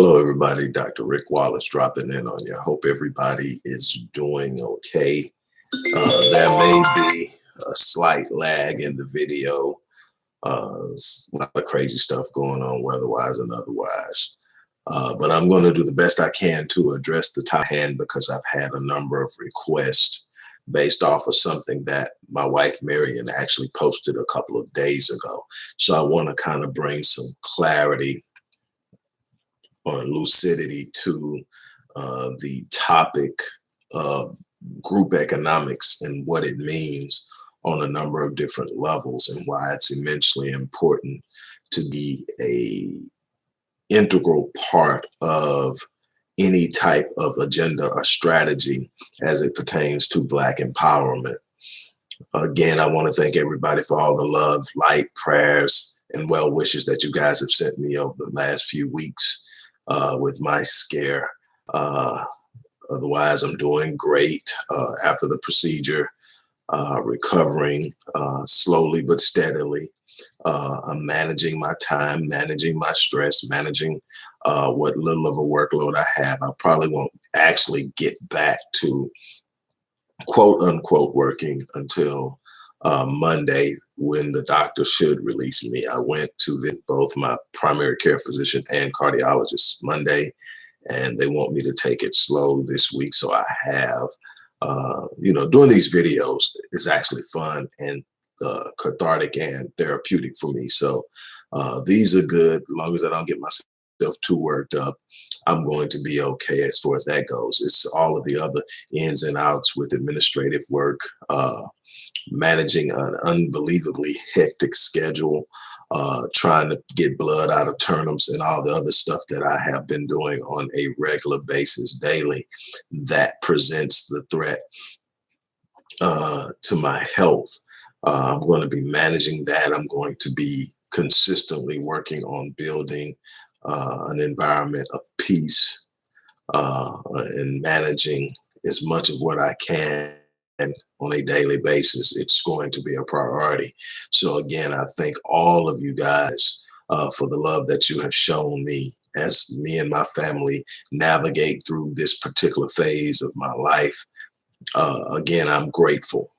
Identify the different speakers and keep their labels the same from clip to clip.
Speaker 1: Hello, everybody. Dr. Rick Wallace dropping in on you. I hope everybody is doing okay. There may be a slight lag in the video. There's a lot of crazy stuff going on weather-wise and otherwise. But I'm going to do the best I can to address the top hand because I've had a number of requests based off of something that my wife Marion actually posted a couple of days ago. So I want to kind of bring some clarity or lucidity to the topic of group economics and what it means on a number of different levels and why it's immensely important to be a integral part of any type of agenda or strategy as it pertains to Black empowerment. Again, I want to thank everybody for all the love, light, prayers, and well wishes that you guys have sent me over the last few weeks with my scare. Otherwise, I'm doing great after the procedure, recovering slowly but steadily. I'm managing my time, managing my stress, managing what little of a workload I have. I probably won't actually get back to quote unquote working until Monday, when the doctor should release me. I went to visit both my primary care physician and cardiologist Monday, and they want me to take it slow this week. So I have, doing these videos is actually fun and cathartic and therapeutic for me. So these are good. As long as I don't get myself too worked up, I'm going to be okay as far as that goes. It's all of the other ins and outs with administrative work, managing an unbelievably hectic schedule, trying to get blood out of turnips and all the other stuff that I have been doing on a regular basis daily that presents the threat to my health. I'm going to be managing that. I'm going to be consistently working on building an environment of peace and managing as much of what I can on a daily basis. It's going to be a priority. So again, I thank all of you guys for the love that you have shown me as me and my family navigate through this particular phase of my life. Again, I'm grateful.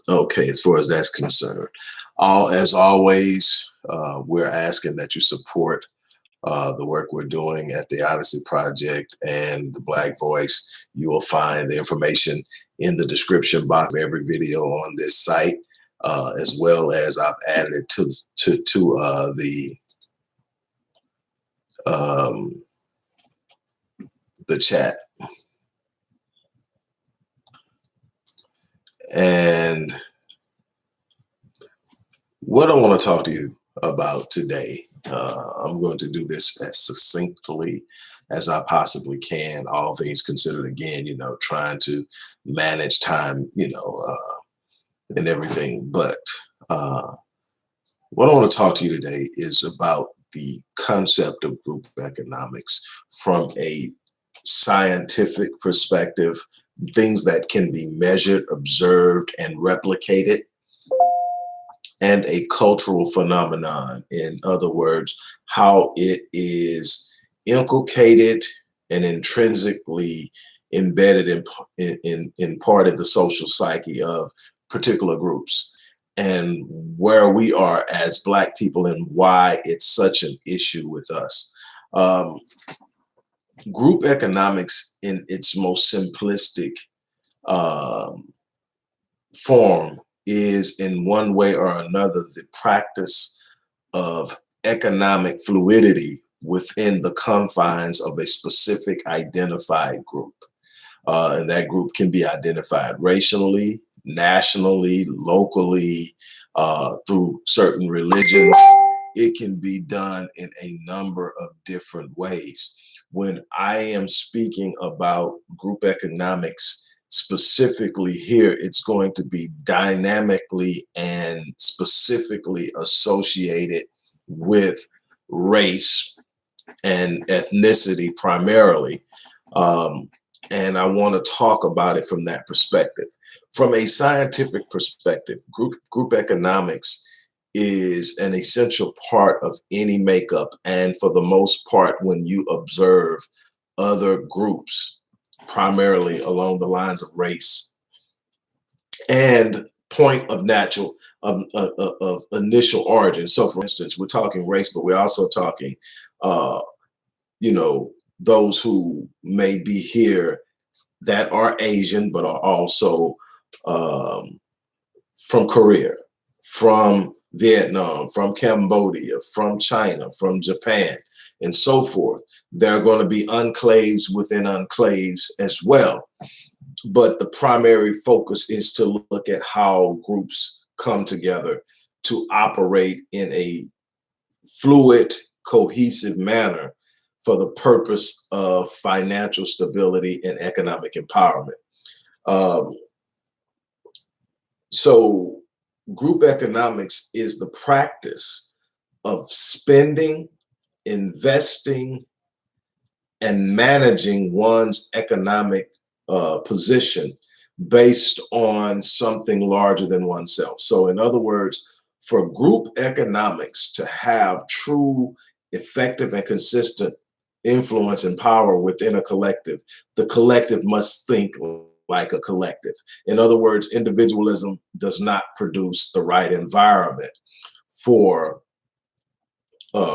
Speaker 1: Okay, as far as that's concerned, as always, we're asking that you support the work we're doing at the Odyssey Project and the Black Voice. You will find the information in the description box of every video on this site, as well as I've added it to the chat. And what I want to talk to you about today, I'm going to do this as succinctly as I possibly can, all things considered. Again, trying to manage time, and everything. But what I want to talk to you today is about the concept of group economics from a scientific perspective, things that can be measured, observed, and replicated, and a cultural phenomenon. In other words, how it is inculcated and intrinsically embedded in part of the social psyche of particular groups, and where we are as Black people and why it's such an issue with us. Group economics in its most simplistic form is, in one way or another, the practice of economic fluidity within the confines of a specific identified group. And that group can be identified racially, nationally, locally, through certain religions. It can be done in a number of different ways. When I am speaking about group economics, specifically here, it's going to be dynamically and specifically associated with race and ethnicity primarily. And I want to talk about it from that perspective. From a scientific perspective, group economics is an essential part of any makeup. And for the most part, when you observe other groups, primarily along the lines of race and point of natural of initial origin. So for instance, we're talking race, but we're also talking you know, those who may be here that are Asian, but are also from Korea, from Vietnam, from Cambodia, from China, from Japan, and so forth. There are going to be enclaves within enclaves as well. But the primary focus is to look at how groups come together to operate in a fluid, cohesive manner for the purpose of financial stability and economic empowerment. Um, so group economics is the practice of spending, investing, and managing one's economic position based on something larger than oneself. So in other words, for group economics to have true, effective, and consistent influence and power within a collective, the collective must think like a collective. In other words, individualism does not produce the right environment for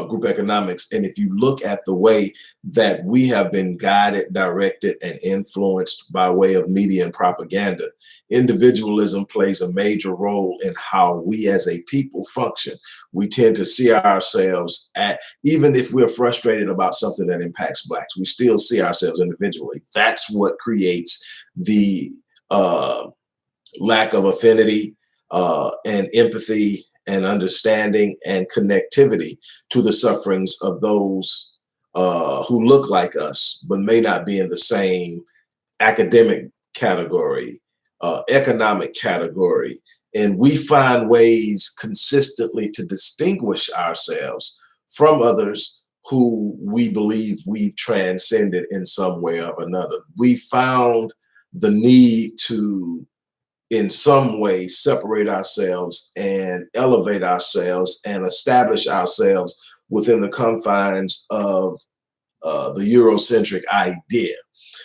Speaker 1: group economics. And if you look at the way that we have been guided, directed, and influenced by way of media and propaganda, individualism plays a major role in how we as a people function. We tend to see ourselves even if we're frustrated about something that impacts Blacks, we still see ourselves individually. That's what creates the lack of affinity and empathy and understanding and connectivity to the sufferings of those who look like us, but may not be in the same academic category, economic category. And we find ways consistently to distinguish ourselves from others who we believe we've transcended in some way or another. We found the need to in some way separate ourselves and elevate ourselves and establish ourselves within the confines of the Eurocentric idea.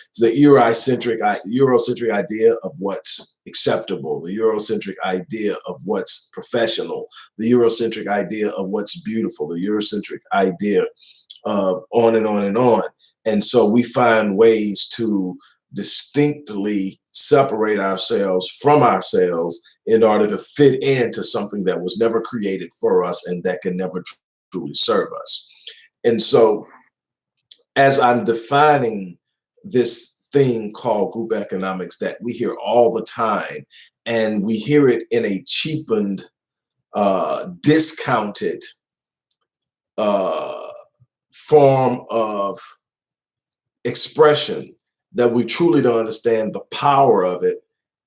Speaker 1: It's the Eurocentric idea of what's acceptable, the Eurocentric idea of what's professional, the Eurocentric idea of what's beautiful, the Eurocentric idea of on and on and on. And so we find ways to distinctly separate ourselves from ourselves in order to fit into something that was never created for us and that can never truly serve us. And so as I'm defining this thing called group economics that we hear all the time, and we hear it in a cheapened, discounted form of expression, that we truly don't understand the power of it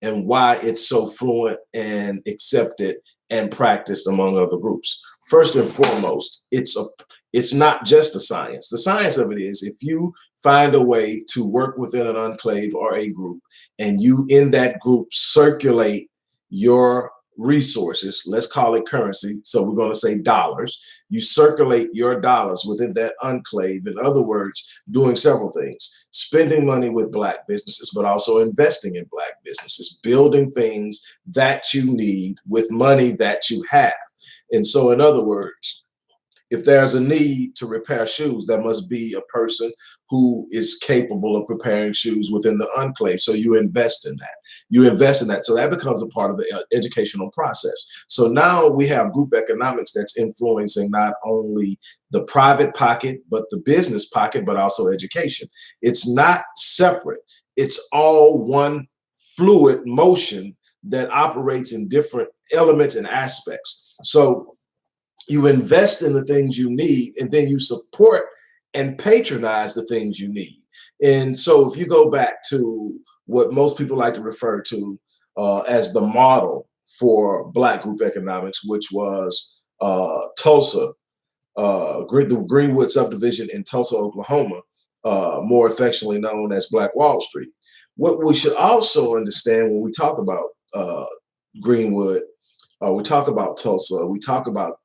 Speaker 1: and why it's so fluent and accepted and practiced among other groups. First and foremost, it's not just a science. The science of it is if you find a way to work within an enclave or a group, and you in that group circulate your resources, let's call it currency, so we're going to say dollars. You circulate your dollars within that enclave. In other words, doing several things: spending money with Black businesses, but also investing in Black businesses, building things that you need with money that you have. And so in other words, if there's a need to repair shoes, there must be a person who is capable of repairing shoes within the enclave. So you invest in that. You invest in that. So that becomes a part of the educational process. So now we have group economics that's influencing not only the private pocket, but the business pocket, but also education. It's not separate. It's all one fluid motion that operates in different elements and aspects. So you invest in the things you need, and then you support and patronize the things you need. And so if you go back to what most people like to refer to as the model for Black group economics, which was Tulsa, the Greenwood subdivision in Tulsa, Oklahoma, more affectionately known as Black Wall Street. What we should also understand when we talk about Greenwood we talk about Tulsa, we talk about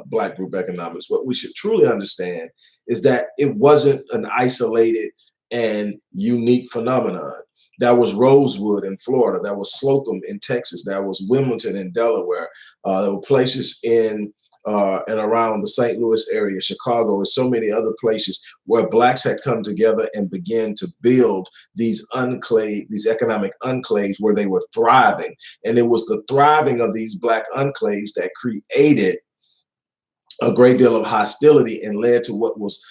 Speaker 1: Black group economics. What we should truly understand is that it wasn't an isolated and unique phenomenon. That was Rosewood in Florida. That was Slocum in Texas. That was Wilmington in Delaware. There were places in and around the St. Louis area, Chicago, and so many other places where Blacks had come together and began to build these these economic enclaves where they were thriving. And it was the thriving of these Black enclaves that created a great deal of hostility and led to what was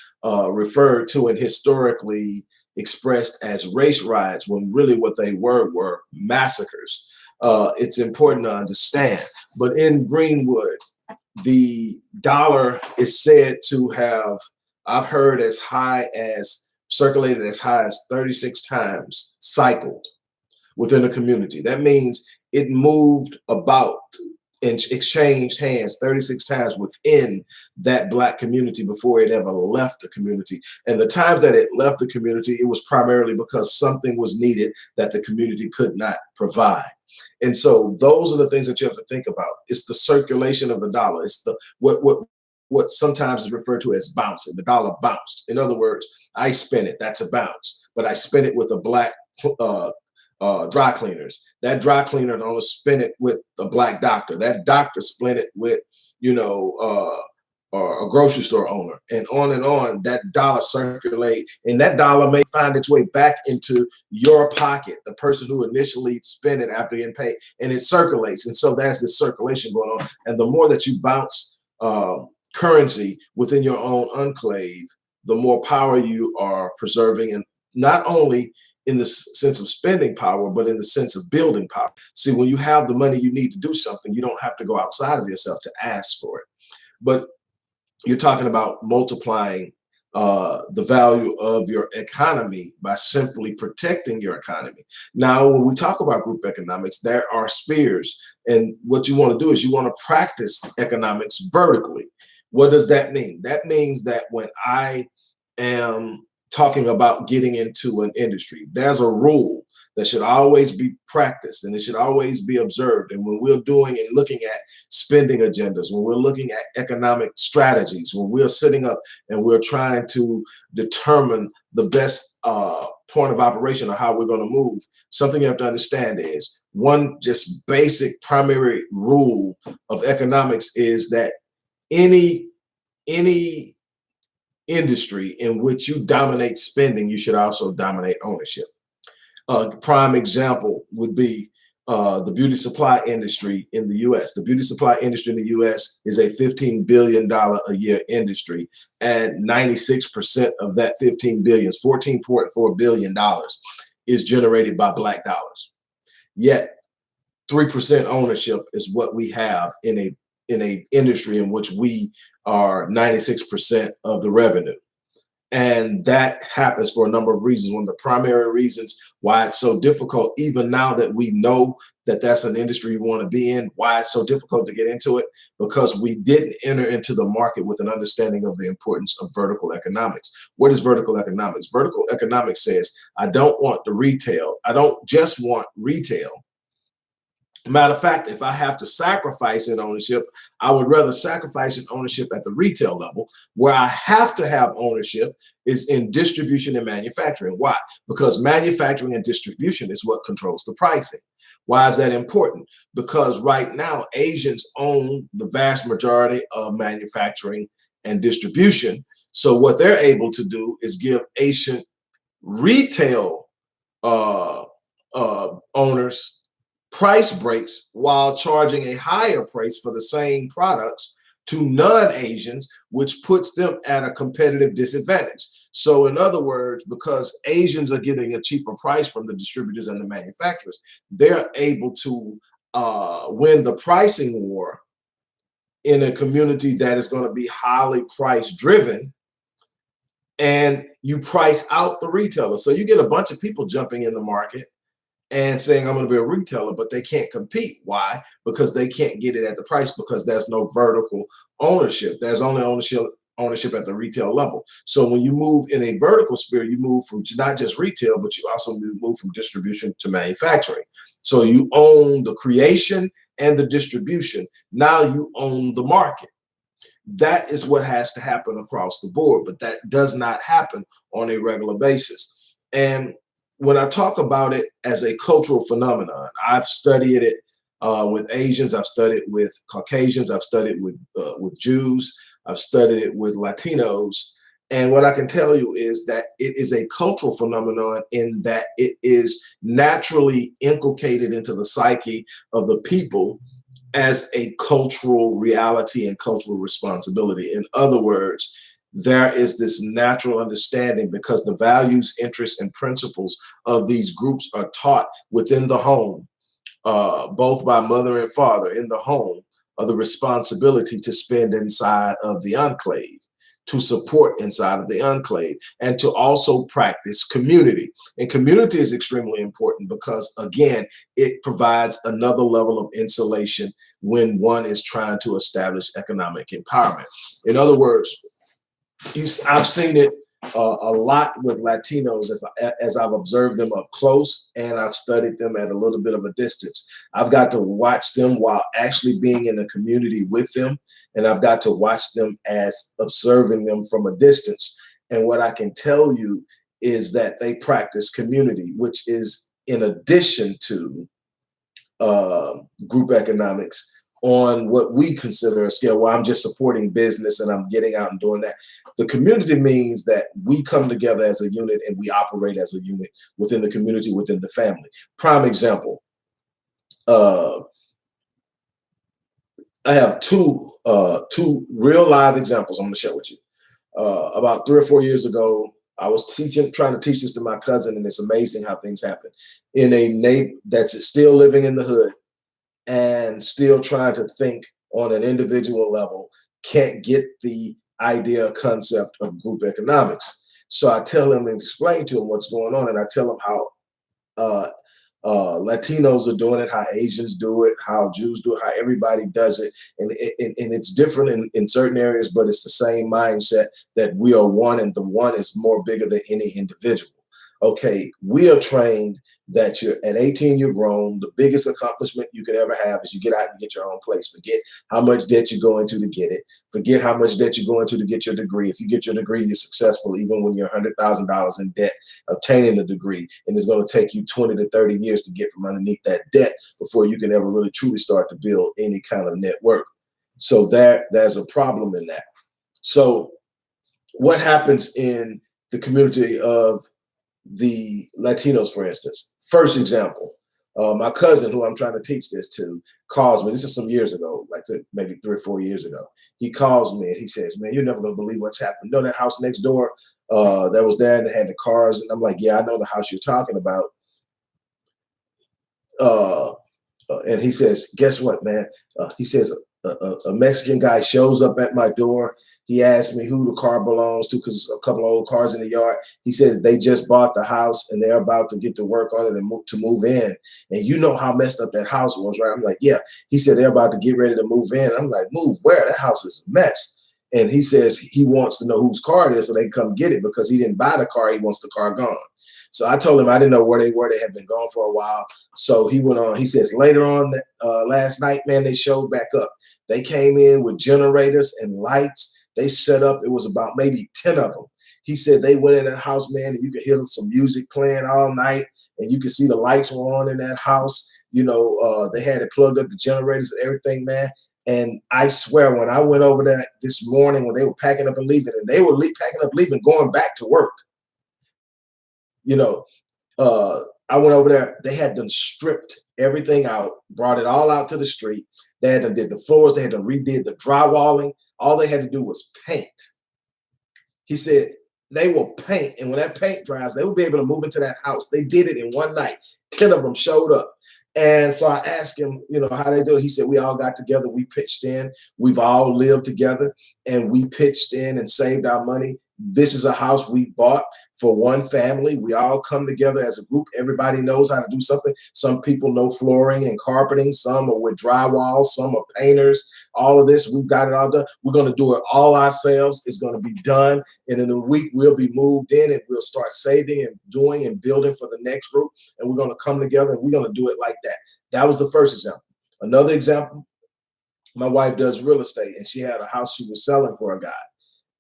Speaker 1: referred to and historically expressed as race riots, when really what they were massacres. It's important to understand. But in Greenwood, the dollar is said to have, I've heard as high as, circulated as high as 36 times cycled within a community. That means it moved about and exchanged hands 36 times within that Black community before it ever left the community. And the times that it left the community, it was primarily because something was needed that the community could not provide. And so those are the things that you have to think about. It's the circulation of the dollar. It's the what sometimes is referred to as bouncing. The dollar bounced. In other words, I spent it. That's a bounce. But I spent it with a Black dry cleaners. That dry cleaner only spent it with a Black doctor. That doctor spent it with, a grocery store owner, and on. That dollar circulate, and that dollar may find its way back into your pocket, the person who initially spent it after getting paid, and it circulates. And so there's this circulation going on. And the more that you bounce currency within your own enclave, the more power you are preserving, and not only in the sense of spending power, but in the sense of building power. See, when you have the money you need to do something, you don't have to go outside of yourself to ask for it. But you're talking about multiplying the value of your economy by simply protecting your economy. Now, when we talk about group economics, there are spheres. And what you want to do is you want to practice economics vertically. What does that mean? That means that when I am talking about getting into an industry, there's a rule that should always be practiced and it should always be observed. And when we're doing and looking at spending agendas, when we're looking at economic strategies, when we're sitting up and we're trying to determine the best point of operation or how we're going to move, something you have to understand is one just basic primary rule of economics is that any industry in which you dominate spending, you should also dominate ownership. Prime example would be the beauty supply industry in the U.S. The beauty supply industry in the U.S. is a $15 billion a year industry, and 96% of that 15 billion, $14.4 billion, is generated by Black dollars. Yet 3% ownership is what we have in a industry in which we are 96% of the revenue. And that happens for a number of reasons. One of the primary reasons why it's so difficult, even now that we know that that's an industry we want to be in, why it's so difficult to get into it, because we didn't enter into the market with an understanding of the importance of vertical economics. What is vertical economics? Vertical economics says, I don't want the retail. I don't just want retail. Matter of fact, if I have to sacrifice in ownership, I would rather sacrifice in ownership at the retail level. Where I have to have ownership is in distribution and manufacturing. Why? Because manufacturing and distribution is what controls the pricing. Why is that important? Because right now, Asians own the vast majority of manufacturing and distribution. So what they're able to do is give Asian retail owners price breaks while charging a higher price for the same products to non-Asians, which puts them at a competitive disadvantage. So in other words, because Asians are getting a cheaper price from the distributors and the manufacturers, they're able to win the pricing war in a community that is going to be highly price driven, and you price out the retailer. So you get a bunch of people jumping in the market and saying, I'm going to be a retailer, but they can't compete. Why? Because they can't get it at the price, because there's no vertical ownership. There's only ownership at the retail level. So when you move in a vertical sphere, you move from not just retail, but you also move from distribution to manufacturing. So you own the creation and the distribution. Now you own the market. That is what has to happen across the board, but that does not happen on a regular basis. And when I talk about it as a cultural phenomenon, I've studied it with Asians, I've studied with Caucasians, I've studied with Jews, I've studied it with Latinos. And what I can tell you is that it is a cultural phenomenon in that it is naturally inculcated into the psyche of the people as a cultural reality and cultural responsibility. In other words, there is this natural understanding because the values, interests, and principles of these groups are taught within the home, both by mother and father in the home, of the responsibility to spend inside of the enclave, to support inside of the enclave, and to also practice community. And community is extremely important because, again, it provides another level of insulation when one is trying to establish economic empowerment. In other words, I've seen it a lot with Latinos as I've observed them up close, and I've studied them at a little bit of a distance. I've got to watch them while actually being in a community with them, and I've got to watch them as observing them from a distance. And what I can tell you is that they practice community, which is in addition to group economics on what we consider a scale where I'm just supporting business and I'm getting out and doing that. The community means that we come together as a unit and we operate as a unit within the community, within the family. Prime example, I have two real live examples I'm going to share with you. About 3 or 4 years ago, I was trying to teach this to my cousin, and it's amazing how things happen. In a neighbor that's still living in the hood and still trying to think on an individual level, can't get the idea, concept of group economics. So I tell him and explain to him what's going on, and I tell him how Latinos are doing it, how Asians do it, how Jews do it, how everybody does it. And it's different in certain areas, but it's the same mindset that we are one, and the one is more bigger than any individual. Okay, we are trained that you're at 18, you're grown. The biggest accomplishment you could ever have is you get out and get your own place. Forget how much debt you go into to get it. Forget how much debt you go into to get your degree. If you get your degree, you're successful even when you're $100,000 in debt obtaining the degree. And it's going to take you 20 to 30 years to get from underneath that debt before you can ever really truly start to build any kind of net worth. So there's a problem in that. So what happens in the community of the Latinos, for instance? First example, my cousin, who I'm trying to teach this to, calls me. This is some years ago, like maybe 3 or 4 years ago. He calls me and he says, "Man, you're never gonna believe what's happened. You know that house next door that was there and they had the cars?" And I'm like, "Yeah, I know the house you're talking about." And he says, "Guess what, man?" He says, a Mexican guy shows up at my door. He asked me who the car belongs to because there's a couple of old cars in the yard. He says they just bought the house and they're about to get to work on it and move in. And you know how messed up that house was, right? I'm like, "Yeah." He said they're about to get ready to move in. I'm like, "Move where? That house is a mess." And he says he wants to know whose car it is so they can come get it because he didn't buy the car. He wants the car gone. So I told him I didn't know where they were. They had been gone for a while. So he went on. He says later on last night, man, they showed back up. They came in with generators and lights. They set up. It was about maybe 10 of them. He said they went in that house, man, and you could hear some music playing all night, and you could see the lights were on in that house. You know, they had it plugged up, the generators and everything, man. And I swear, when I went over there this morning, when they were packing up and leaving, and they were packing up, leaving, going back to work, you know, I went over there. They had them stripped everything out, brought it all out to the street. They had them did the floors. They had them redid the drywalling. All they had to do was paint. He said they will paint, and when that paint dries, they will be able to move into that house. They did it in one night. 10 of them showed up. And so I asked him, you know, how they do it. He said, we all got together. We pitched in. We've all lived together, and we pitched in and saved our money. This is a house we bought for one family. We all come together as a group. Everybody knows how to do something. Some people know flooring and carpeting. Some are with drywall. Some are painters. All of this, we've got it all done. We're going to do it all ourselves. It's going to be done. And in a week, we'll be moved in and we'll start saving and doing and building for the next group. And we're going to come together and we're going to do it like that. That was the first example. Another example, my wife does real estate and she had a house she was selling for a guy.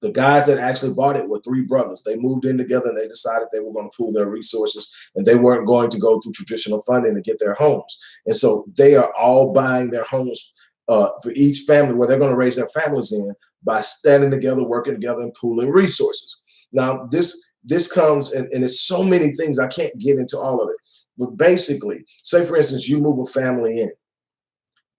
Speaker 1: The guys that actually bought it were three brothers. They moved in together and they decided they were going to pool their resources and they weren't going to go through traditional funding to get their homes. And so they are all buying their homes for each family where they're going to raise their families in by standing together, working together and pooling resources. Now, this comes and it's so many things. I can't get into all of it. But basically, say, for instance, you move a family in.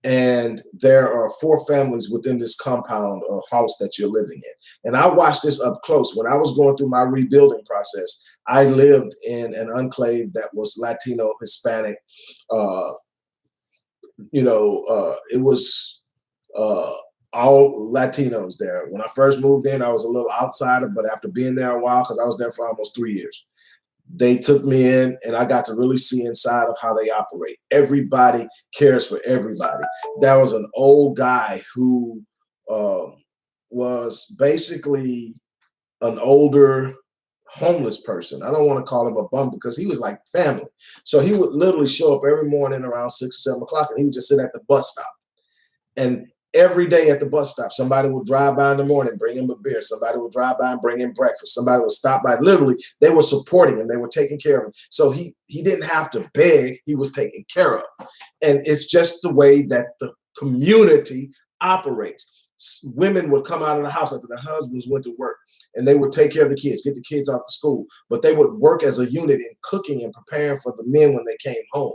Speaker 1: And there are 4 families within this compound or house that you're living in. And I watched this up close. When I was going through my rebuilding process, I lived in an enclave that was Latino, Hispanic. It was all Latinos there. When I first moved in, I was a little outsider, but after being there a while, because I was there for almost 3 years, they took me in and I got to really see inside of how they operate. Everybody cares for everybody. There was an old guy who was basically an older homeless person. I don't want to call him a bum because he was like family. So he would literally show up every morning around 6 or 7 o'clock and he would just sit at the bus stop. And every day at the bus stop, somebody would drive by in the morning, bring him a beer. Somebody would drive by and bring him breakfast. Somebody would stop by. Literally, they were supporting him. They were taking care of him. So he didn't have to beg. He was taken care of. And it's just the way that the community operates. Women would come out of the house after their husbands went to work, and they would take care of the kids, get the kids off to school. But they would work as a unit in cooking and preparing for the men when they came home.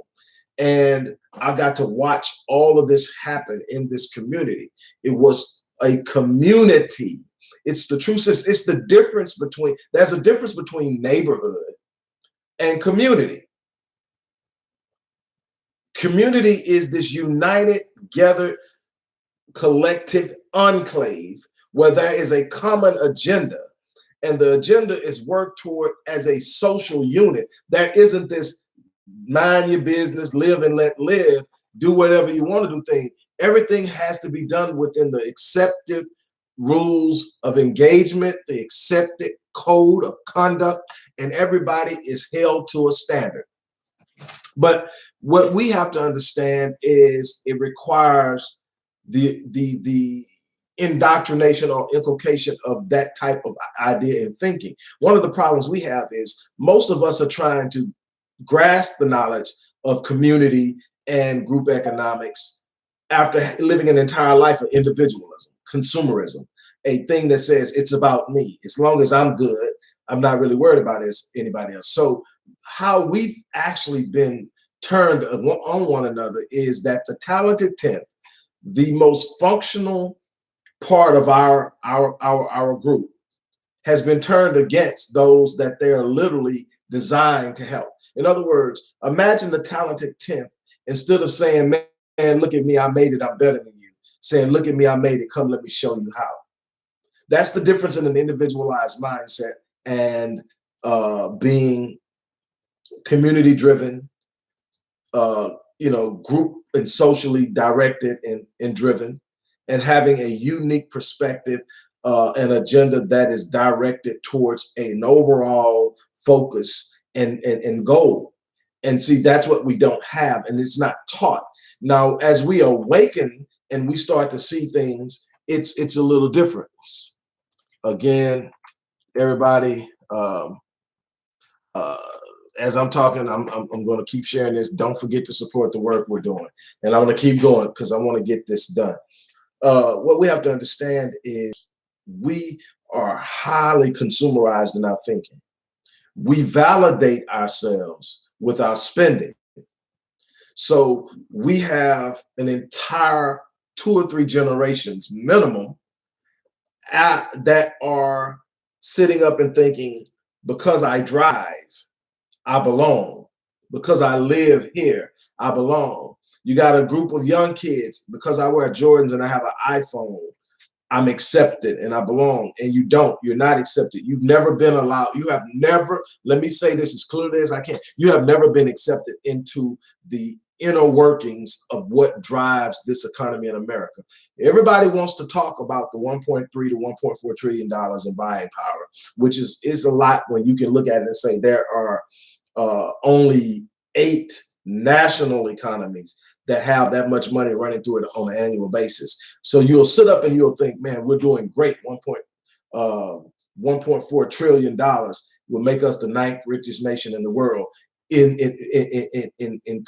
Speaker 1: And I got to watch all of this happen in this community. It was a community. It's the truth. It's the difference between, there's a difference between neighborhood and community. Community is this united, gathered, collective enclave where there is a common agenda. And the agenda is worked toward as a social unit. There isn't this mind your business, live and let live, do whatever you want to do thing. Everything has to be done within the accepted rules of engagement, the accepted code of conduct, and everybody is held to a standard. But what we have to understand is it requires the indoctrination or inculcation of that type of idea and thinking. One of the problems we have is most of us are trying to grasp the knowledge of community and group economics after living an entire life of individualism, consumerism, a thing that says it's about me. As long as I'm good, I'm not really worried about anybody else. So how we've actually been turned on one another is that the talented 10th, the most functional part of our group, has been turned against those that they are literally designed to help. In other words, imagine the talented 10th, instead of saying, man, look at me, I made it, I'm better than you, saying, look at me, I made it, come let me show you how. That's the difference in an individualized mindset and being community driven, group and socially directed and driven, and having a unique perspective, an agenda that is directed towards an overall focus and goal. And see, that's what we don't have, and it's not taught. Now, as we awaken and we start to see things, it's a little different. Again, everybody, as I'm talking, I'm going to keep sharing this. Don't forget to support the work we're doing, and I'm going to keep going because I want to get this done. What we have to understand is we are highly consumerized in our thinking. We validate ourselves with our spending. So we have an entire 2 or 3 generations minimum that are sitting up and thinking, because I drive, I belong. Because I live here, I belong. You got a group of young kids, because I wear Jordans and I have an iPhone,
Speaker 2: I'm accepted and I belong, and you don't. You're not accepted. You've never been allowed. You have never, let me say this as clearly as I can. You have never been accepted into the inner workings of what drives this economy in America. Everybody wants to talk about the 1.3 to 1.4 trillion dollars in buying power, which is a lot when you can look at it and say there are only 8 national economies that have that much money running through it on an annual basis. So you'll sit up and you'll think, man, we're doing great. 1.4 trillion dollars will make us the 9th richest nation in the world in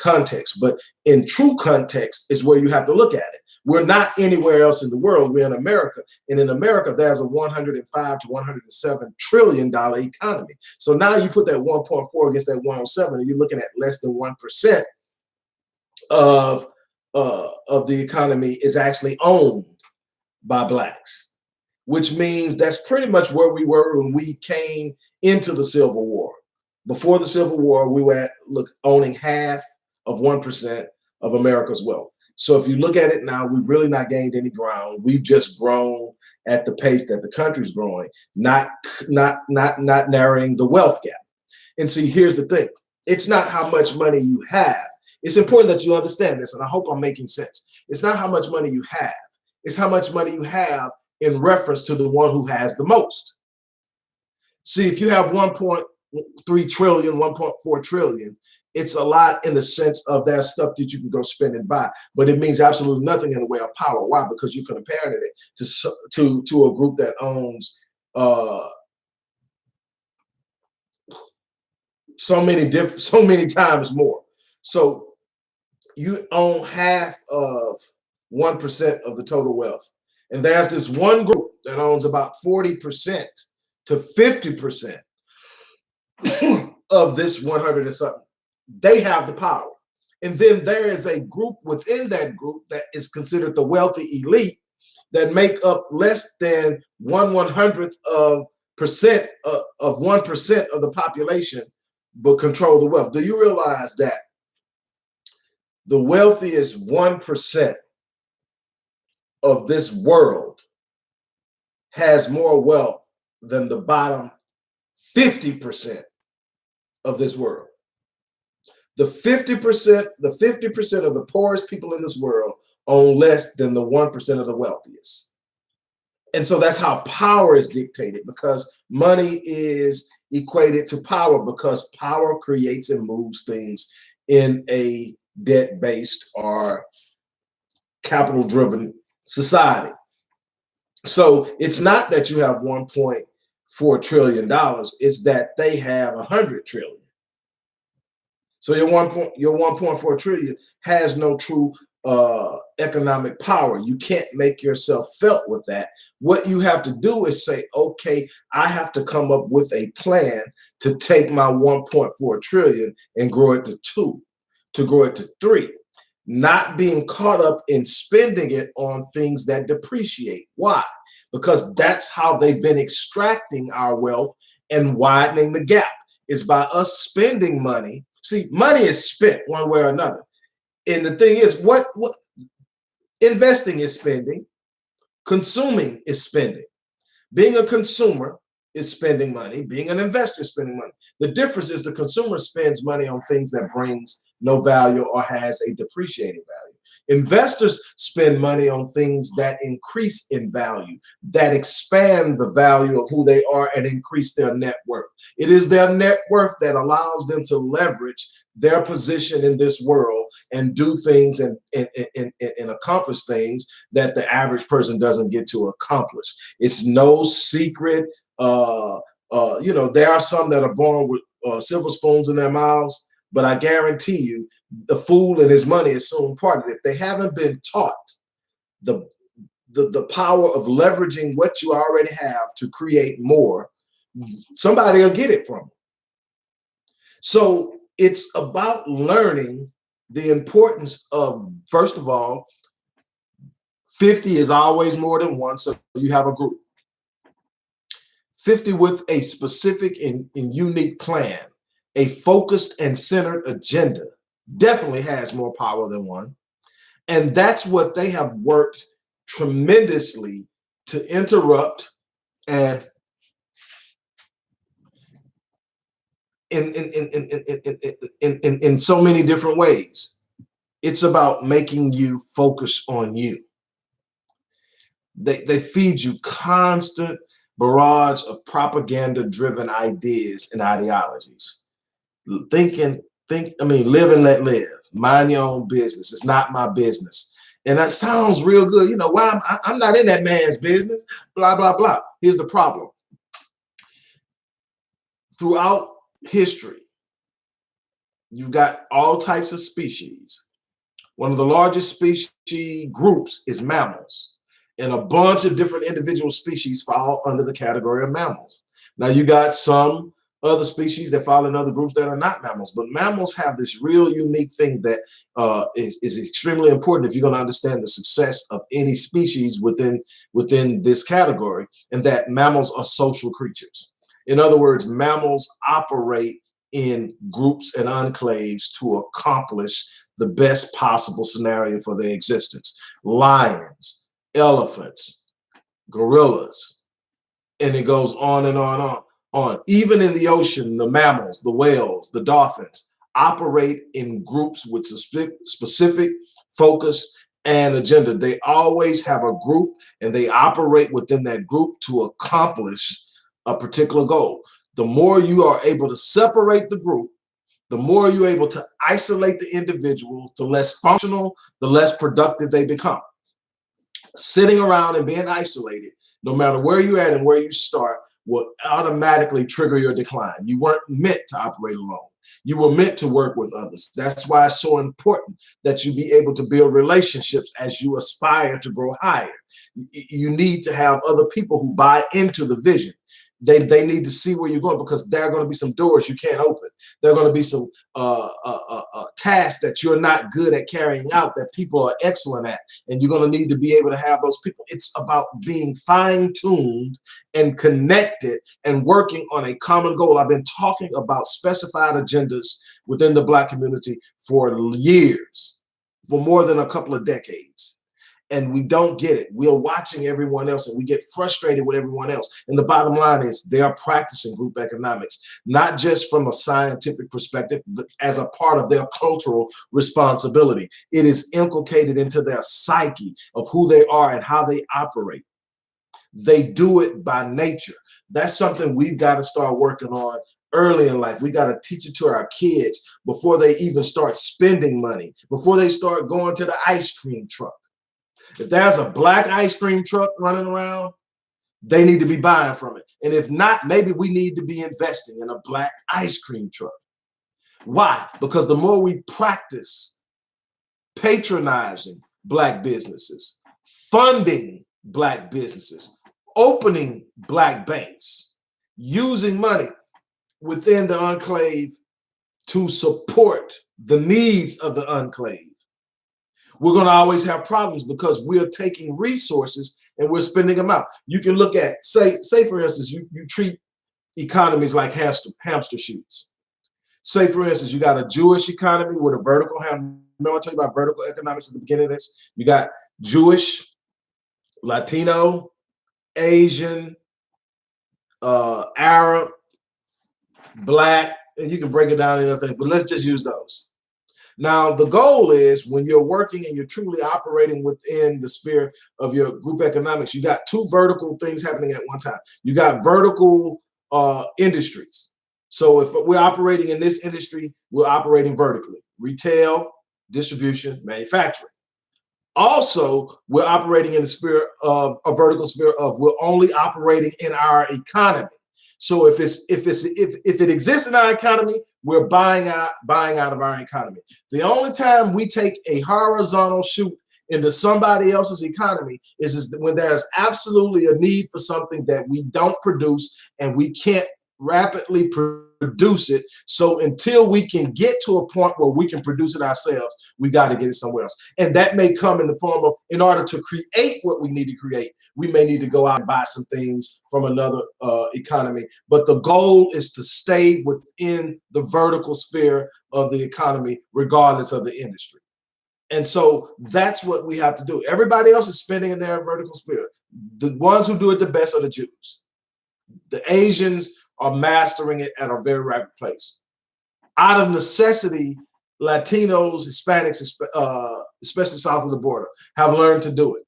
Speaker 2: context. But in true context is where you have to look at it. We're not anywhere else in the world. We're in America. And in America, there's a $105 to $107 trillion economy. So now you put that 1.4 against that 107, and you're looking at less than 1% of the economy is actually owned by blacks, which means that's pretty much where we were when we came into the Civil War. Before the Civil War, we were owning half of 1% of America's wealth. So if you look at it now, we've really not gained any ground. We've just grown at the pace that the country's growing, not narrowing the wealth gap. And see, here's the thing. It's not how much money you have. It's important that you understand this, and I hope I'm making sense. It's not how much money you have. It's how much money you have in reference to the one who has the most. See, if you have 1.3 trillion, 1.4 trillion, it's a lot in the sense of that stuff that you can go spend and buy, but it means absolutely nothing in the way of power. Why? Because you can compare it to a group that owns so many times more. So you own half of 1% of the total wealth. And there's this one group that owns about 40% to 50% of this 100 and something. They have the power. And then there is a group within that group that is considered the wealthy elite that make up less than 1/100th of 1% of the population, but control the wealth. Do you realize that the wealthiest 1% of this world has more wealth than the bottom 50% of this world? The 50% of the poorest people in this world own less than the 1% of the wealthiest. And so that's how power is dictated, because money is equated to power, because power creates and moves things in a debt-based or capital-driven society. So it's not that you have $1.4 trillion, it's that they have 100 trillion. So your 1.4 trillion has no true economic power. You can't make yourself felt with that. What you have to do is say, okay, I have to come up with a plan to take my 1.4 trillion and grow it to 2, to grow it to 3. Not being caught up in spending it on things that depreciate. Why? Because that's how they've been extracting our wealth and widening the gap, is by us spending money. See, money is spent one way or another. And the thing is, what investing is spending, consuming is spending. Being a consumer is spending money. Being an investor is spending money. The difference is the consumer spends money on things that brings no value or has a depreciating value. Investors spend money on things that increase in value, that expand the value of who they are and increase their net worth. It is their net worth that allows them to leverage their position in this world and do things and accomplish things that the average person doesn't get to accomplish. It's no secret. There are some that are born with silver spoons in their mouths, but I guarantee you, the fool and his money is soon parted. If they haven't been taught the power of leveraging what you already have to create more, somebody will get it from them. So it's about learning the importance of, first of all, 50 is always more than 1, so you have a group. 50 with a specific and unique plan, a focused and centered agenda, definitely has more power than 1. And that's what they have worked tremendously to interrupt and in so many different ways. It's about making you focus on you. They feed you constant barrage of propaganda-driven ideas and ideologies. Live and let live. Mind your own business. It's not my business. And that sounds real good. You know, why I'm not in that man's business, blah, blah, blah. Here's the problem. Throughout history, you've got all types of species. One of the largest species groups is mammals. And a bunch of different individual species fall under the category of mammals. Now you got some other species that fall in other groups that are not mammals, but mammals have this real unique thing that is extremely important if you're going to understand the success of any species within this category, and that mammals are social creatures. In other words, mammals operate in groups and enclaves to accomplish the best possible scenario for their existence. Lions, elephants, gorillas, and it goes on and on and on. Even in the ocean, the mammals, the whales, the dolphins operate in groups with specific focus and agenda. They always have a group and they operate within that group to accomplish a particular goal. The more you are able to separate the group, the more you're able to isolate the individual, the less functional, the less productive they become. Sitting around and being isolated, no matter where you're at and where you start, will automatically trigger your decline. You weren't meant to operate alone. You were meant to work with others. That's why it's so important that you be able to build relationships as you aspire to grow higher. You need to have other people who buy into the vision. They need to see where you're going, because there are going to be some doors you can't open. There are going to be some tasks that you're not good at carrying out that people are excellent at, and you're going to need to be able to have those people. It's about being fine-tuned and connected and working on a common goal. I've been talking about specified agendas within the Black community for years, for more than a couple of decades. And we don't get it. We're watching everyone else and we get frustrated with everyone else. And the bottom line is they are practicing group economics, not just from a scientific perspective, but as a part of their cultural responsibility. It is inculcated into their psyche of who they are and how they operate. They do it by nature. That's something we've got to start working on early in life. We got to teach it to our kids before they even start spending money, before they start going to the ice cream truck. If there's a black ice cream truck running around, they need to be buying from it. And if not, maybe we need to be investing in a black ice cream truck. Why? Because the more we practice patronizing black businesses, funding black businesses, opening black banks, using money within the enclave to support the needs of the enclave, we're going to always have problems, because we're taking resources and we're spending them out. You can look at, say for instance, you treat economies like hamster chutes. Say, for instance, you got a Jewish economy with a vertical hamster. Remember I told you about vertical economics at the beginning of this? You got Jewish, Latino, Asian, Arab, Black, and you can break it down into other things, but let's just use those. Now, the goal is when you're working and you're truly operating within the sphere of your group economics, you got two vertical things happening at one time. You got vertical industries. So if we're operating in this industry, we're operating vertically: retail, distribution, manufacturing. Also, we're operating in the sphere of a vertical sphere of we're only operating in our economy. So if it exists in our economy, we're buying out of our economy. The only time we take a horizontal shoot into somebody else's economy is when there's absolutely a need for something that we don't produce and we can't rapidly produce it. So until we can get to a point where we can produce it ourselves, we got to get it somewhere else. And that may come in the form of, in order to create what we need to create, we may need to go out and buy some things from another economy. But the goal is to stay within the vertical sphere of the economy, regardless of the industry. And so that's what we have to do. Everybody else is spending in their vertical sphere. The ones who do it the best are the Jews. The Asians are mastering it at a very rapid pace. Out of necessity, Latinos, Hispanics, especially south of the border, have learned to do it.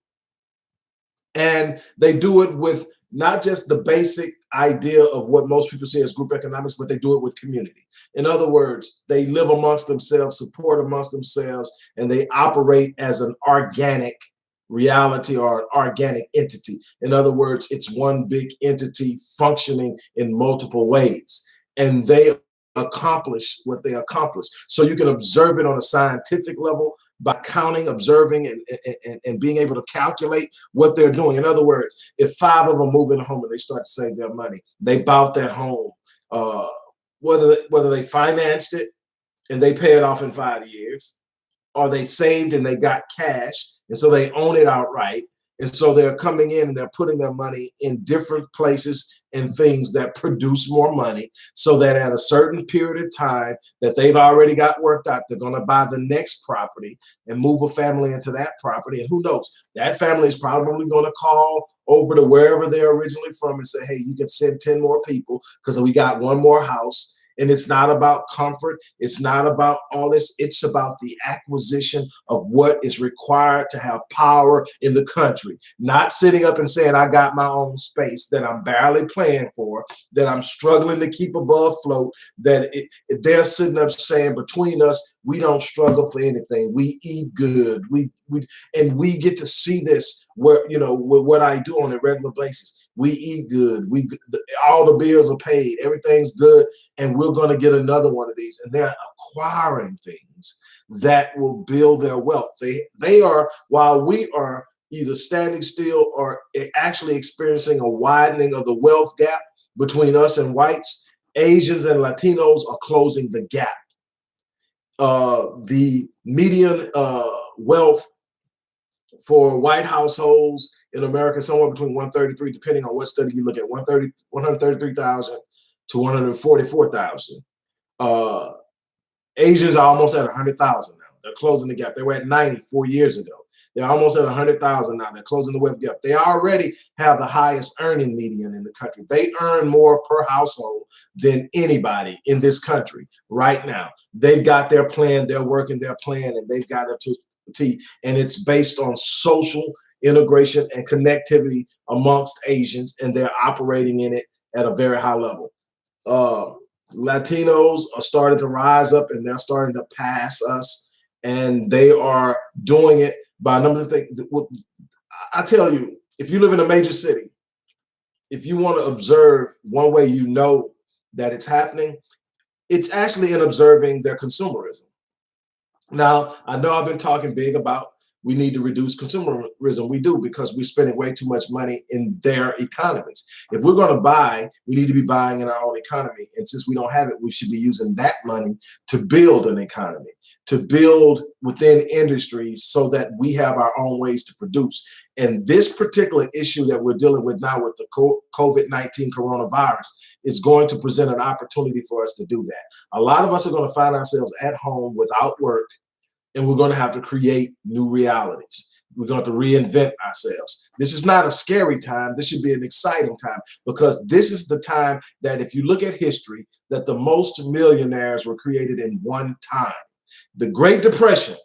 Speaker 2: And they do it with not just the basic idea of what most people see as group economics, but they do it with community. In other words, they live amongst themselves, support amongst themselves, and they operate as an organic reality or an organic entity. In other words, it's one big entity functioning in multiple ways. And they accomplish what they accomplish. So you can observe it on a scientific level by counting, observing, and being able to calculate what they're doing. In other words, if 5 of them move in a home and they start to save their money, they bought that home, whether they financed it and they pay it off in 5 years, or they saved and they got cash, and so they own it outright. And so they're coming in and they're putting their money in different places and things that produce more money, so that at a certain period of time that they've already got worked out, they're going to buy the next property and move a family into that property. And who knows, that family is probably going to call over to wherever they're originally from and say, hey, you can send 10 more people because we got one more house. And it's not about comfort. It's not about all this. It's about the acquisition of what is required to have power in the country. Not sitting up and saying, I got my own space that I'm barely paying for, that I'm struggling to keep above float, that they're sitting up saying, between us, we don't struggle for anything. We eat good. And we get to see this where, with what I do on a regular basis. We eat good. All the bills are paid. Everything's good. And we're going to get another one of these. And they're acquiring things that will build their wealth. They are, while we are either standing still or actually experiencing a widening of the wealth gap between us and whites, Asians and Latinos are closing the gap. The median wealth for white households in America, somewhere between 133, depending on what study you look at, 133,000 to 144,000. Asians are almost at 100,000 now. They're closing the gap. They were at 90 4 years ago. They're almost at 100,000 now. They're closing the wealth gap. They already have the highest earning median in the country. They earn more per household than anybody in this country right now. They've got their plan. They're working their plan, and they've got it to T, and it's based on social integration and connectivity amongst Asians, and they're operating in it at a very high level. Latinos are starting to rise up, and they're starting to pass us, and they are doing it by a number of things. I tell you, if you live in a major city, if you want to observe one way you know that it's happening, it's actually in observing their consumerism. Now, I know I've been talking big about we need to reduce consumerism. We do, because we're spending way too much money in their economies. If we're going to buy, we need to be buying in our own economy. And since we don't have it, we should be using that money to build an economy, to build within industries so that we have our own ways to produce. And this particular issue that we're dealing with now with the COVID-19 coronavirus is going to present an opportunity for us to do that. A lot of us are going to find ourselves at home without work, and we're going to have to create new realities. We're going to reinvent ourselves. This is not a scary time. This should be an exciting time, because this is the time that, if you look at history, that the most millionaires were created in one time. The Great Depression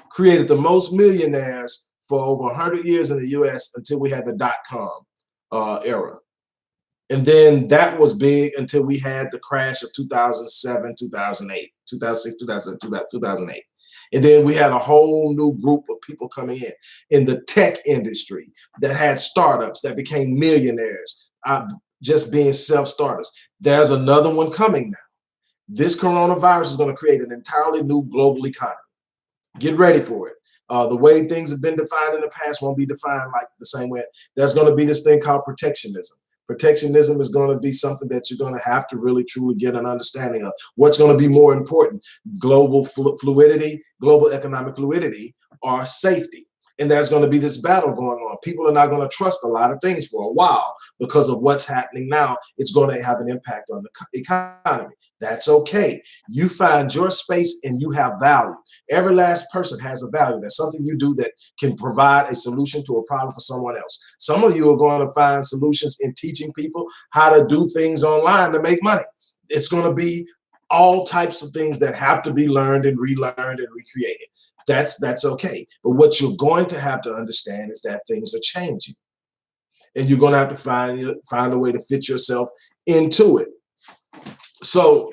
Speaker 2: created the most millionaires for over 100 years in the US until we had the dot-com era. And then that was big until we had the crash of 2007, 2008, 2006, 2008. And then we had a whole new group of people coming in the tech industry that had startups that became millionaires, just being self-starters. There's another one coming now. This coronavirus is going to create an entirely new global economy. Get ready for it. The way things have been defined in the past won't be defined like the same way. There's going to be this thing called protectionism. Protectionism is going to be something that you're going to have to really truly get an understanding of. What's going to be more important? Global fluidity, global economic fluidity, or safety? And there's going to be this battle going on. People are not going to trust a lot of things for a while because of what's happening now. It's going to have an impact on the economy. That's okay. You find your space and you have value. Every last person has a value. There's something you do that can provide a solution to a problem for someone else. Some of you are going to find solutions in teaching people how to do things online to make money. It's going to be all types of things that have to be learned and relearned and recreated. That's okay. But what you're going to have to understand is that things are changing, and you're going to have to find a way to fit yourself into it. So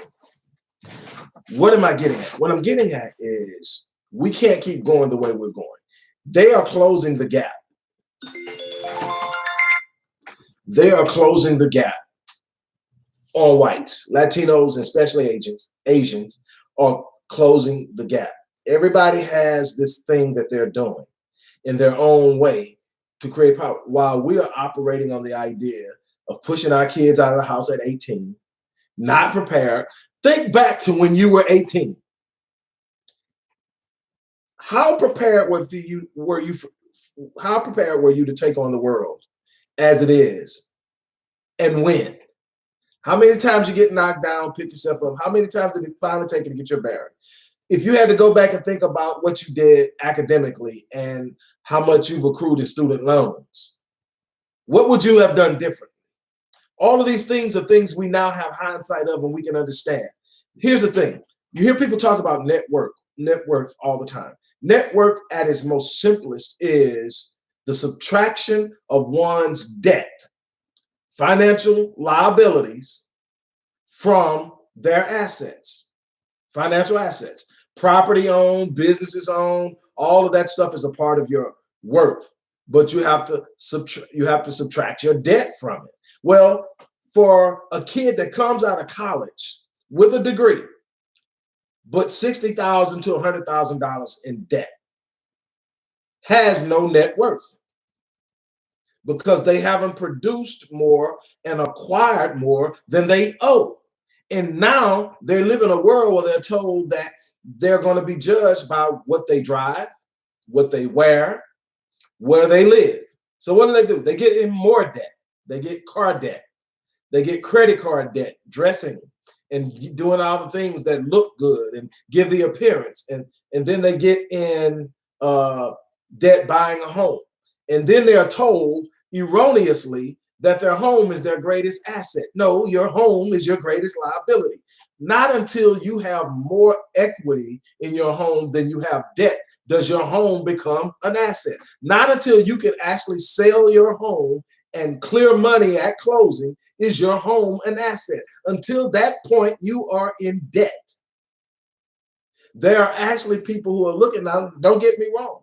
Speaker 2: what am I getting at? What I'm getting at is we can't keep going the way we're going. They are closing the gap. They are closing the gap on whites, Latinos, and especially Asians are closing the gap. Everybody has this thing that they're doing in their own way to create power, while we are operating on the idea of pushing our kids out of the house at 18, not prepared. Think back to when you were 18. How prepared were you to take on the world as it is, and when? How many times you get knocked down, pick yourself up? How many times did it finally take you to get your bearing? If you had to go back and think about what you did academically and how much you've accrued in student loans, what would you have done differently? All of these things are things we now have hindsight of and we can understand. Here's the thing. You hear people talk about net worth all the time. Net worth at its most simplest is the subtraction of one's debt, financial liabilities, from their assets, financial assets, property owned, businesses owned, all of that stuff is a part of your worth, but you have to subtract your debt from it. Well, for a kid that comes out of college with a degree, but $60,000 to $100,000 in debt, has no net worth because they haven't produced more and acquired more than they owe. And now they live in a world where they're told that they're going to be judged by what they drive, what they wear, where they live. So what do? They get in more debt. They get car debt. They get credit card debt, dressing and doing all the things that look good and give the appearance. And then they get in debt buying a home. And then they are told erroneously that their home is their greatest asset. No, your home is your greatest liability. Not until you have more equity in your home than you have debt does your home become an asset. Not until you can actually sell your home and clear money at closing is your home an asset. Until that point, you are in debt. There are actually people who are looking now, don't get me wrong.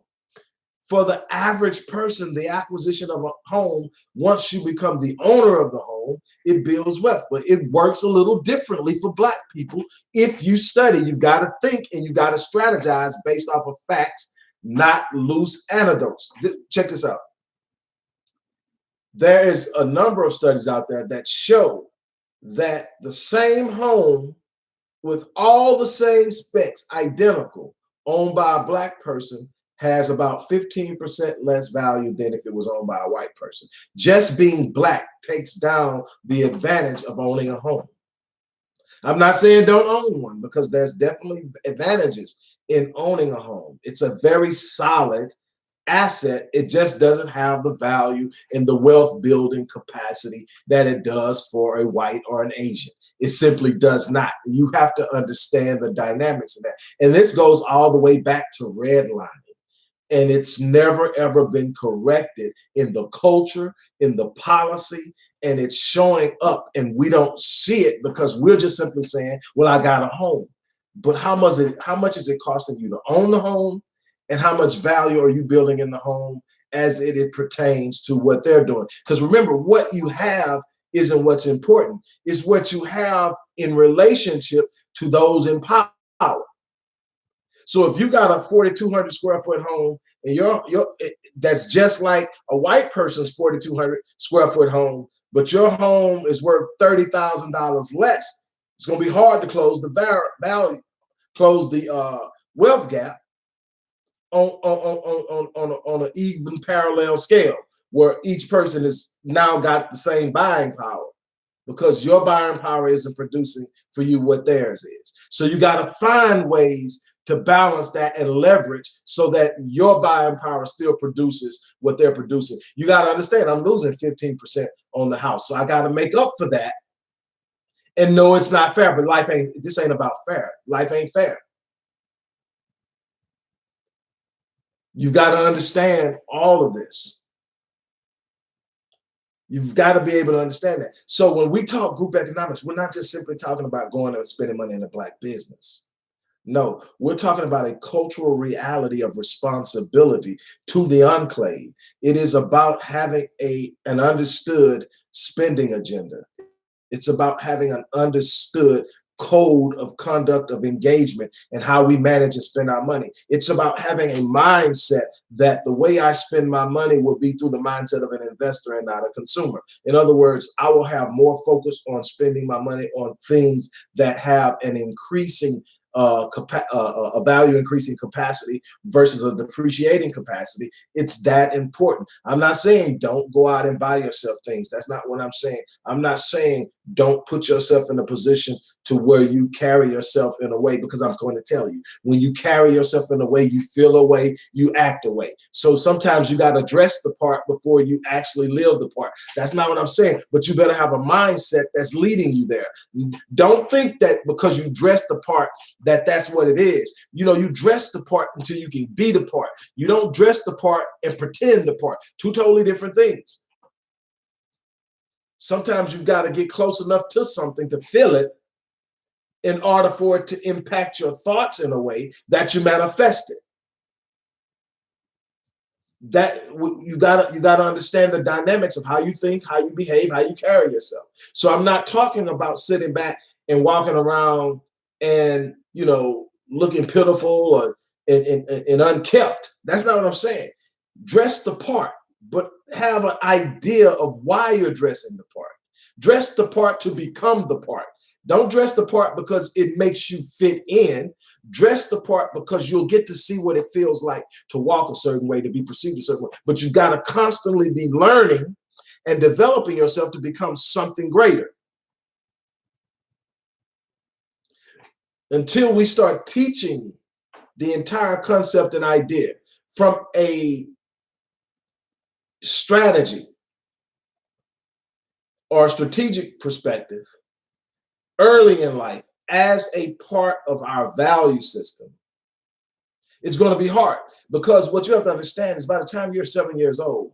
Speaker 2: For the average person, the acquisition of a home, once you become the owner of the home, it builds wealth. But it works a little differently for Black people. If you study, you got to think and you got to strategize based off of facts, not loose anecdotes. Check this out. There is a number of studies out there that show that the same home with all the same specs, identical, owned by a Black person, has about 15% less value than if it was owned by a white person. Just being Black takes down the advantage of owning a home. I'm not saying don't own one, because there's definitely advantages in owning a home. It's a very solid asset. It just doesn't have the value and the wealth building capacity that it does for a white or an Asian. It simply does not. You have to understand the dynamics of that. And this goes all the way back to redlining. And it's never, ever been corrected in the culture, in the policy, and it's showing up and we don't see it because we're just simply saying, well, I got a home. But how much is it costing you to own the home? And how much value are you building in the home as it pertains to what they're doing? Because remember, what you have isn't what's important. It's what you have in relationship to those in power. So if you got a 4,200 square foot home and that's just like a white person's 4,200 square foot home, but your home is worth $30,000 less, it's going to be hard to close the wealth gap on an even parallel scale, where each person is now got the same buying power, because your buying power isn't producing for you what theirs is. So you got to find ways to balance that and leverage so that your buying power still produces what they're producing. You got to understand, I'm losing 15% on the house, so I got to make up for that. And no, it's not fair, but this ain't about fair. Life ain't fair. You got to understand all of this. You've got to be able to understand that. So when we talk group economics, we're not just simply talking about going and spending money in a Black business. No, we're talking about a cultural reality of responsibility to the enclave. It is about having an understood spending agenda. It's about having an understood code of conduct of engagement and how we manage and spend our money. It's about having a mindset that the way I spend my money will be through the mindset of an investor and not a consumer. In other words, I will have more focus on spending my money on things that have an increasing a value increasing capacity versus a depreciating capacity. It's that important. I'm not saying don't go out and buy yourself things. That's not what I'm saying. I'm not saying don't put yourself in a position to where you carry yourself in a way, because I'm going to tell you, when you carry yourself in a way, you feel a way, you act a way. So sometimes you got to dress the part before you actually live the part. That's not what I'm saying, but you better have a mindset that's leading you there. Don't think that because you dress the part that's what it is. You know, you dress the part until you can be the part. You don't dress the part and pretend the part. Two totally different things. Sometimes you've got to get close enough to something to feel it in order for it to impact your thoughts in a way that you manifest it. That you gotta understand the dynamics of how you think, how you behave, how you carry yourself. So I'm not talking about sitting back and walking around and looking pitiful or and unkept. That's not what I'm saying. Dress the part, but have an idea of why you're dressing the part. Dress the part to become the part. Don't dress the part because it makes you fit in. Dress the part because you'll get to see what it feels like to walk a certain way, to be perceived a certain way. But you got to constantly be learning and developing yourself to become something greater. Until we start teaching the entire concept and idea from a strategy or strategic perspective early in life as a part of our value system, it's going to be hard, because what you have to understand is by the time you're 7 years old,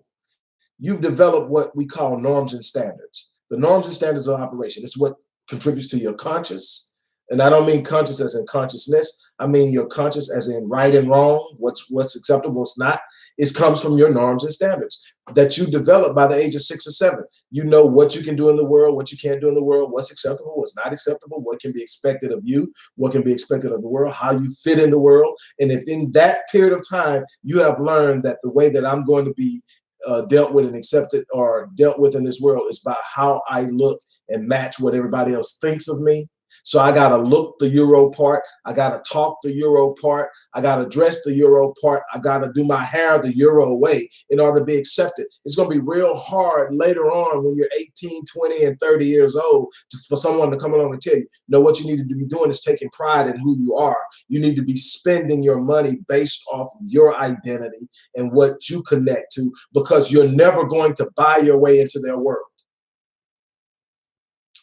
Speaker 2: you've developed what we call norms and standards. The norms and standards of operation. It's what contributes to your conscious. And I don't mean conscious as in consciousness. I mean your conscious as in right and wrong, what's acceptable, what's not. It comes from your norms and standards that you develop by the age of 6 or 7. You know what you can do in the world, what you can't do in the world, what's acceptable, what's not acceptable, what can be expected of you, what can be expected of the world, how you fit in the world. And if in that period of time you have learned that the way that I'm going to be dealt with and accepted or dealt with in this world is by how I look and match what everybody else thinks of me. So I got to look the Euro part. I got to talk the Euro part. I got to dress the Euro part. I got to do my hair the Euro way in order to be accepted. It's going to be real hard later on when you're 18, 20, and 30 years old just for someone to come along and tell you, no, what you need to be doing is taking pride in who you are. You need to be spending your money based off of your identity and what you connect to, because you're never going to buy your way into their world.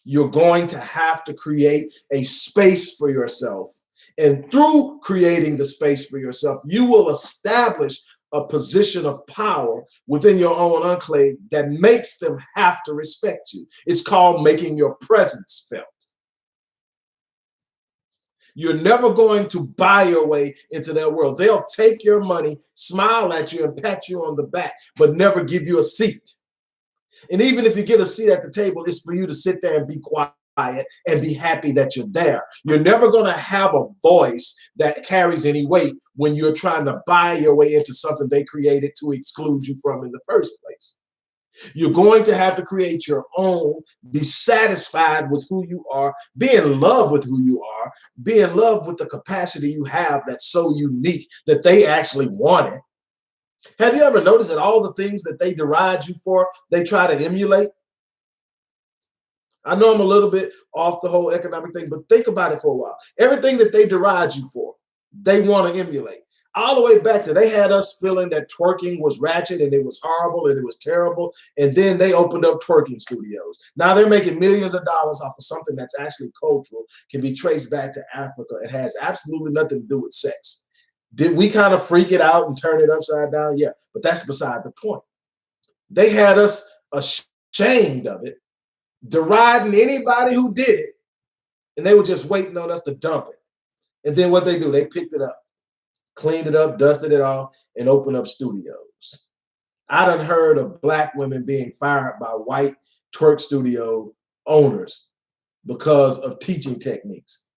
Speaker 2: You're going to have to create a space for yourself. And through creating the space for yourself, you will establish a position of power within your own enclave that makes them have to respect you. It's called making your presence felt. You're never going to buy your way into their world. They'll take your money, smile at you, and pat you on the back, but never give you a seat. And even if you get a seat at the table, it's for you to sit there and be quiet and be happy that you're there. You're never going to have a voice that carries any weight when you're trying to buy your way into something they created to exclude you from in the first place. You're going to have to create your own, be satisfied with who you are, be in love with who you are, be in love with the capacity you have that's so unique that they actually want it. Have you ever noticed that all the things that they deride you for, they try to emulate? I know I'm a little bit off the whole economic thing, but think about it for a while. Everything that they deride you for, they want to emulate. All the way back to they had us feeling that twerking was ratchet and it was horrible and it was terrible. And then they opened up twerking studios. Now they're making millions of dollars off of something that's actually cultural, can be traced back to Africa. It has absolutely nothing to do with sex. Did we kind of freak it out and turn it upside down? Yeah, but that's beside the point. They had us ashamed of it, deriding anybody who did it, and they were just waiting on us to dump it. And then what they do, they picked it up, cleaned it up, dusted it off, and opened up studios. I done heard of Black women being fired by white twerk studio owners because of teaching techniques,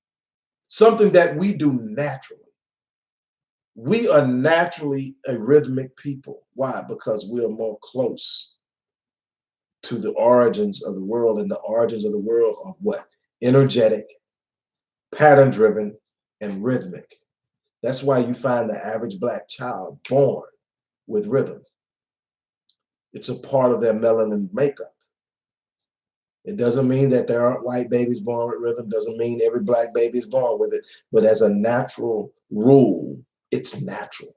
Speaker 2: something that we do naturally. We are naturally a rhythmic people. Why? Because we are more close to the origins of the world, and the origins of the world are what? Energetic, pattern-driven, and rhythmic. That's why you find the average Black child born with rhythm. It's a part of their melanin makeup. It doesn't mean that there aren't white babies born with rhythm, doesn't mean every Black baby is born with it, but as a natural rule, it's natural.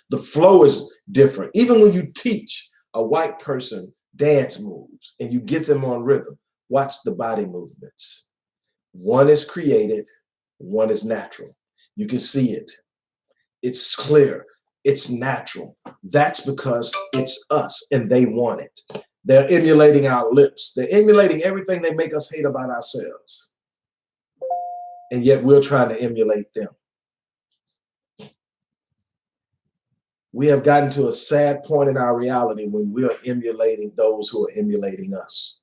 Speaker 2: The flow is different. Even when you teach a white person dance moves and you get them on rhythm, watch the body movements. One is created, one is natural. You can see it. It's clear. It's natural. That's because it's us and they want it. They're emulating our lips. They're emulating everything they make us hate about ourselves. And yet we're trying to emulate them. We have gotten to a sad point in our reality when we are emulating those who are emulating us.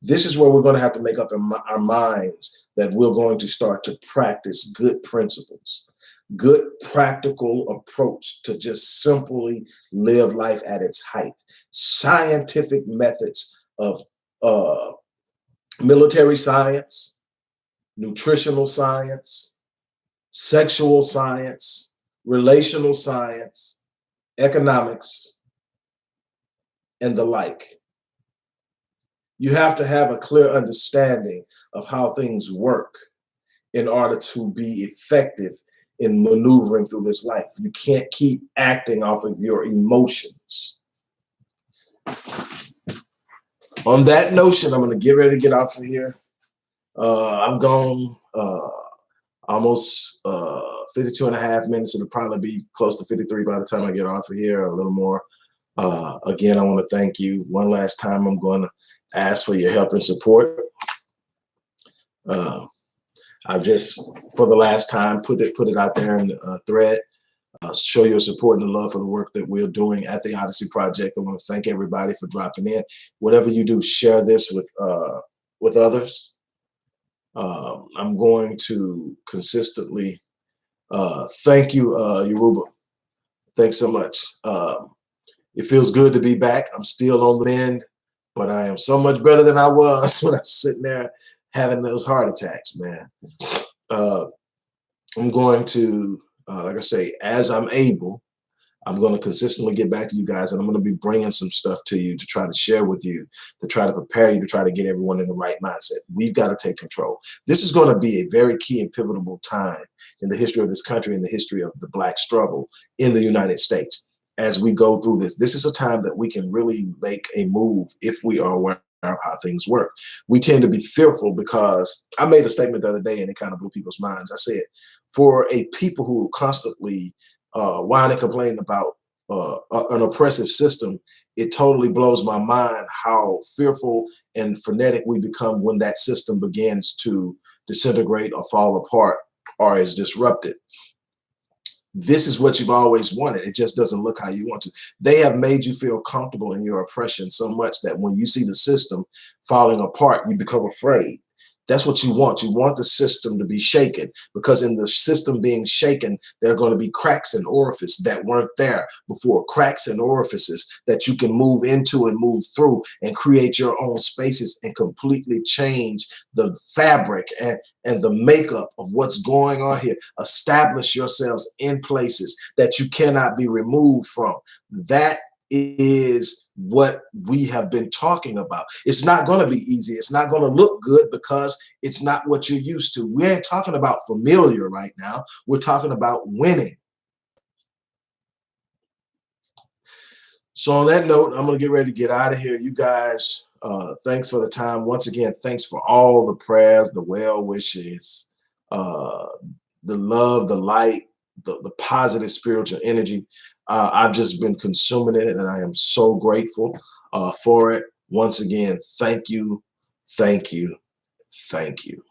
Speaker 2: This is where we're going to have to make up our minds that we're going to start to practice good principles, good practical approach to just simply live life at its height. Scientific methods of military science, nutritional science, sexual science, relational science, economics, and the like. You have to have a clear understanding of how things work in order to be effective in maneuvering through this life. You can't keep acting off of your emotions. On that notion, I'm going to get ready to get off of here. I've gone almost 52 and a half minutes. It'll probably be close to 53 by the time I get off of here, a little more. Again, I want to thank you. One last time, I'm going to ask for your help and support. I just, for the last time, put it out there in the thread. Show your support and love for the work that we're doing at the Odyssey Project. I want to thank everybody for dropping in. Whatever you do, share this with others. I'm going to consistently thank you, Yoruba. Thanks so much. It feels good to be back. I'm still on the mend, but I am so much better than I was when I was sitting there having those heart attacks, man. I'm going to, like I say, as I'm able, I'm going to consistently get back to you guys, and I'm going to be bringing some stuff to you to try to share with you, to try to prepare you, to try to get everyone in the right mindset. We've got to take control. This is going to be a very key and pivotal time in the history of this country, in the history of the Black struggle in the United States. As we go through this, this is a time that we can really make a move if we are aware of how things work. We tend to be fearful because I made a statement the other day and it kind of blew people's minds. I said, for a people who constantly whine and complain about an oppressive system, it totally blows my mind how fearful and frenetic we become when that system begins to disintegrate or fall apart or is disrupted. This is what you've always wanted. It just doesn't look how you want to. They have made you feel comfortable in your oppression so much that when you see the system falling apart, you become afraid. That's what you want. You want the system to be shaken, because in the system being shaken, there are going to be cracks and orifices that weren't there before, cracks and orifices that you can move into and move through and create your own spaces and completely change the fabric and the makeup of what's going on here. Establish yourselves in places that you cannot be removed from. That is what we have been talking about. It's not going to be easy. It's not going to look good because it's not what you're used to. We ain't talking about familiar right now. We're talking about winning. So on that note, I'm going to get ready to get out of here. You guys, thanks for the time. Once again, thanks for all the prayers, the well wishes, the love, the light, the positive spiritual energy. I've just been consuming it, and I am so grateful for it. Once again, thank you, thank you, thank you.